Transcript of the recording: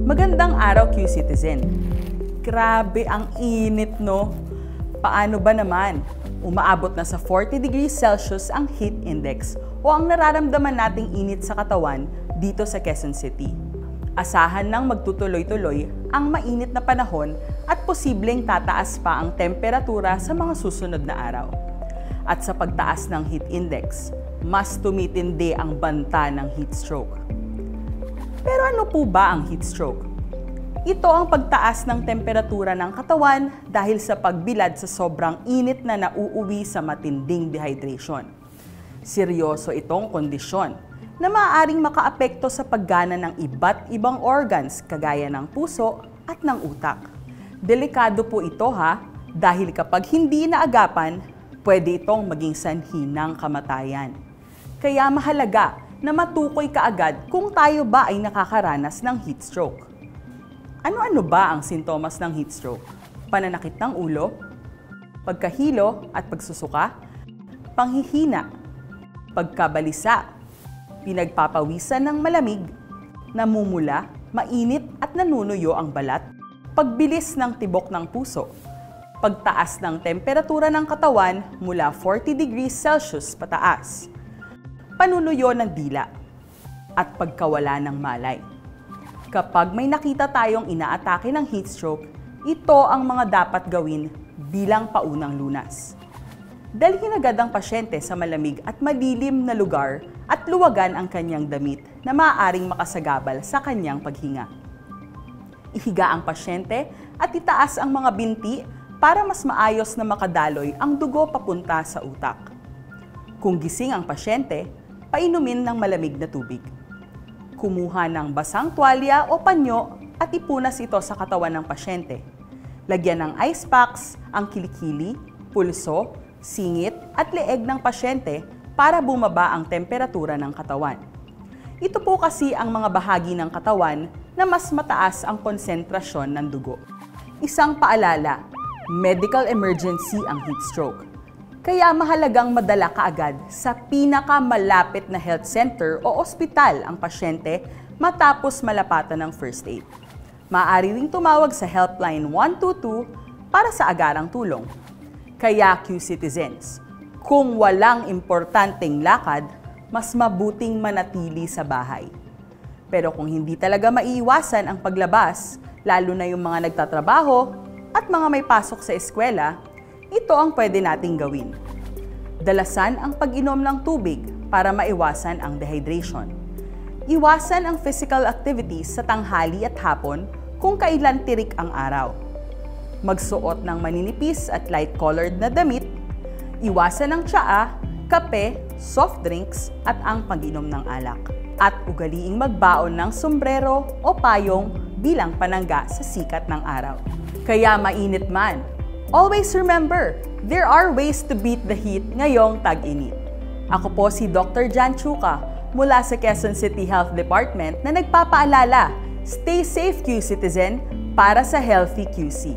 Magandang araw, Q-Citizen. Grabe ang init, no? Paano ba naman? Umaabot na sa 40 degrees Celsius ang heat index o ang nararamdaman nating init sa katawan dito sa Quezon City. Asahan nang magtutuloy-tuloy ang mainit na panahon at posibleng tataas pa ang temperatura sa mga susunod na araw. At sa pagtaas ng heat index, mas tumitindi ang banta ng heat stroke. Pero ano po ba ang heat stroke? Ito ang pagtaas ng temperatura ng katawan dahil sa pagbilad sa sobrang init na nauuwi sa matinding dehydration. Seryoso itong kondisyon na maaaring makaapekto sa paggana ng iba't ibang organs kagaya ng puso at ng utak. Delikado po ito dahil kapag hindi naagapan, pwede itong maging sanhi ng kamatayan. Kaya mahalaga na matukoy kaagad kung tayo ba ay nakakaranas ng heat stroke. Ano-ano ba ang sintomas ng heat stroke? Pananakit ng ulo, pagkahilo at pagsusuka, panghihina, pagkabalisa, pinagpapawisan ng malamig, namumula, mainit at nanunuyo ang balat, pagbilis ng tibok ng puso, pagtaas ng temperatura ng katawan mula 40 degrees Celsius pataas, panunuyo ng dila, at pagkawala ng malay. Kapag may nakita tayong inaatake ng heat stroke, ito ang mga dapat gawin bilang paunang lunas. Dalhin agad ang pasyente sa malamig at malilim na lugar at luwagan ang kanyang damit na maaaring makasagabal sa kanyang paghinga. Ihiga ang pasyente at itaas ang mga binti para mas maayos na makadaloy ang dugo papunta sa utak. Kung gising ang pasyente, painumin ng malamig na tubig. Kumuha ng basang tuwalya o panyo at ipunas ito sa katawan ng pasyente. Lagyan ng ice packs ang kilikili, pulso, singit at leeg ng pasyente para bumaba ang temperatura ng katawan. Ito po kasi ang mga bahagi ng katawan na mas mataas ang konsentrasyon ng dugo. Isang paalala, medical emergency ang heat stroke. Kaya mahalagang madala kaagad sa pinakamalapit na health center o ospital ang pasyente matapos malapatan ng first aid. Maaari ring tumawag sa Helpline 122 para sa agarang tulong. Kaya Q-Citizens, kung walang importanteng lakad, mas mabuting manatili sa bahay. Pero kung hindi talaga maiiwasan ang paglabas, lalo na yung mga nagtatrabaho at mga may pasok sa eskwela, ito ang pwede nating gawin. Dalasan ang pag-inom ng tubig para maiwasan ang dehydration. Iwasan ang physical activities sa tanghali at hapon kung kailan tirik ang araw. Magsuot ng maninipis at light-colored na damit. Iwasan ang tsaa, kape, soft drinks at ang pag-inom ng alak. At ugaliing magbaon ng sombrero o payong bilang panangga sa sikat ng araw. Kaya mainit man, always remember, there are ways to beat the heat ngayong tag-init. Ako po si Dr. Jan Chuka mula sa Quezon City Health Department na nagpapaalala, stay safe Q-Citizen para sa Healthy QC.